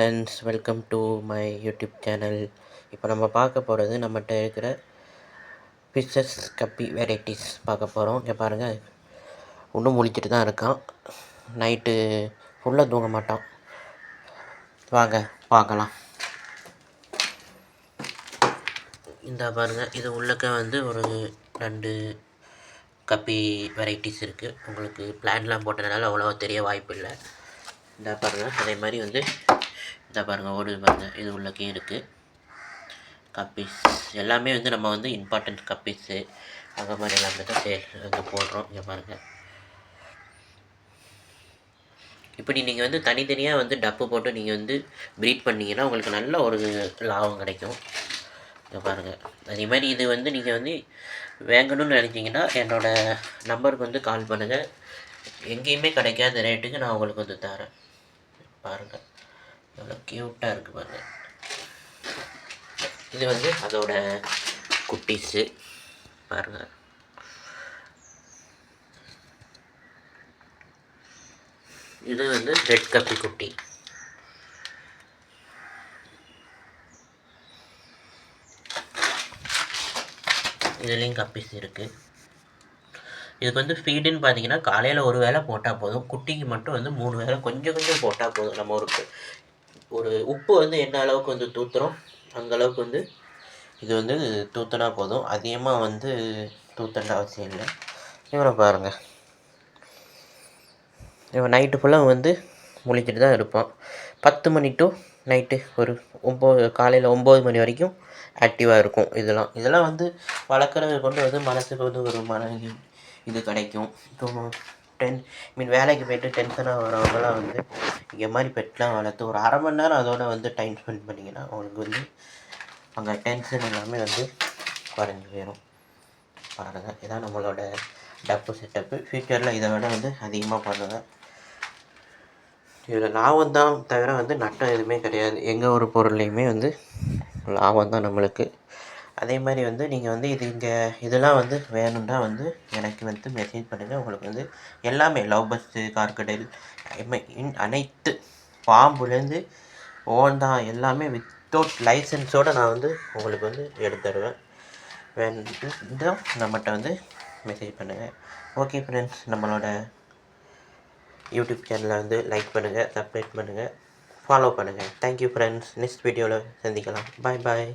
Friends, welcome to my YouTube channel. இப்போ நம்ம பார்க்க போகிறது நம்மகிட்ட இருக்கிற ஃபிஷ்ஷஸ் கப்பி வெரைட்டிஸ் பார்க்க போகிறோம். இங்கே பாருங்கள், இன்னும் முழிச்சிட்டு தான் இருக்கான். நைட்டு ஃபுல்லாக தூங்க மாட்டான். வாங்க பார்க்கலாம். இந்த பாருங்கள், இது உள்ளக்க ஒரு 2 கப்பி வெரைட்டிஸ் இருக்குது. உங்களுக்கு பிளான்லாம் போட்டதுனால அவ்வளோவா தெரிய வாய்ப்பு இல்லை. இந்த பாருங்கள், அதே மாதிரி இந்த பாருங்கள் ஓடுது பாருங்கள், இது உள்ளக்கே இருக்குது. கப்பீஸ் எல்லாமே நம்ம இம்பார்ட்டன்ட் கப்பீஸு அந்த மாதிரி எல்லாமே தான் சேல் போடுறோம். இங்கே பாருங்கள், இப்படி நீங்கள் தனித்தனியாக டப்பு போட்டு நீங்கள் ப்ரீட் பண்ணிங்கன்னா உங்களுக்கு நல்ல ஒரு லாபம் கிடைக்கும். இங்கே பாருங்கள், அதே மாதிரி இது நீங்கள் வாங்கணும்னு நினச்சிங்கன்னா என்னோடய நம்பருக்கு கால் பண்ணுங்கள். எங்கேயுமே கிடைக்காத ரேட்டுக்கு நான் உங்களுக்கு தரேன். பாருங்கள், எவ்வளோ க்யூட்டாக இருக்குது பாருங்கள். இது அதோட குட்டீஸு பாருங்கள். இது ரெட் கப்பி குட்டி. இதுலேயும் கப்பீஸ் இருக்குது. இதுக்கு ஃபீடுன்னு பார்த்தீங்கன்னா காலையில் ஒரு வேளை போட்டால் போதும். குட்டிக்கு மட்டும் 3 வேளை கொஞ்சம் கொஞ்சம் போட்டால் போதும். நம்ம ஒரு உப்பு என்ன அளவுக்கு தூத்துறோம் அந்தளவுக்கு இது தூத்துனா போதும். அதிகமாக தூத்தண்ட அவசியம் இல்லை. இவரை பாருங்கள், இவன் நைட்டு ஃபுல்லாக முழிச்சிட்டு தான் இருப்பான். 10 மணி டு நைட்டு ஒரு காலையில் 9 மணி வரைக்கும் ஆக்டிவாக இருக்கும். இதெல்லாம் வளர்க்குறது கொண்டு மனசுக்கு ஒரு இது கிடைக்கும். இப்போ வேலைக்கு போய்ட்டு டென்ஷனாக வரவங்களாம் இங்கே மாதிரி பெட்லாம் வளர்த்து ஒரு 1/2 மணி நேரம் அதோட டைம் ஸ்பெண்ட் பண்ணிங்கன்னா அவங்களுக்கு அங்கே டென்ஷன் எல்லாமே குறைஞ்சி போயிடும். பாருங்கள், இதான் நம்மளோட டப்பு செட்டப்பு. ஃப்யூச்சரில் இதை விட அதிகமாக பண்ணுங்கள். இதில் லாபம் தான் தவிர நட்டம் எதுவுமே கிடையாது. எங்கள் ஒரு பொருள்லையுமே லாபம் தான் நம்மளுக்கு. அதே மாதிரி நீங்கள் இதெல்லாம் வேணும்னா எனக்கு மெசேஜ் பண்ணுங்கள். உங்களுக்கு எல்லாமே லவ் பர்ட்ஸு, கார்கடைல், அனைத்து பாம்புலேருந்து ஓந்தா எல்லாமே வித்தவுட் லைசன்ஸோடு நான் உங்களுக்கு எடுத்து தருவேன். வேணும்னா நம்மகிட்ட மெசேஜ் பண்ணுங்கள். ஓகே ஃப்ரெண்ட்ஸ், நம்மளோட யூடியூப் சேனலை லைக் பண்ணுங்கள், சப்ஸ்கிரைப் பண்ணுங்கள், ஃபாலோ பண்ணுங்கள். Thank you friends. நெக்ஸ்ட் வீடியோவில் சந்திக்கலாம். பாய் பாய்.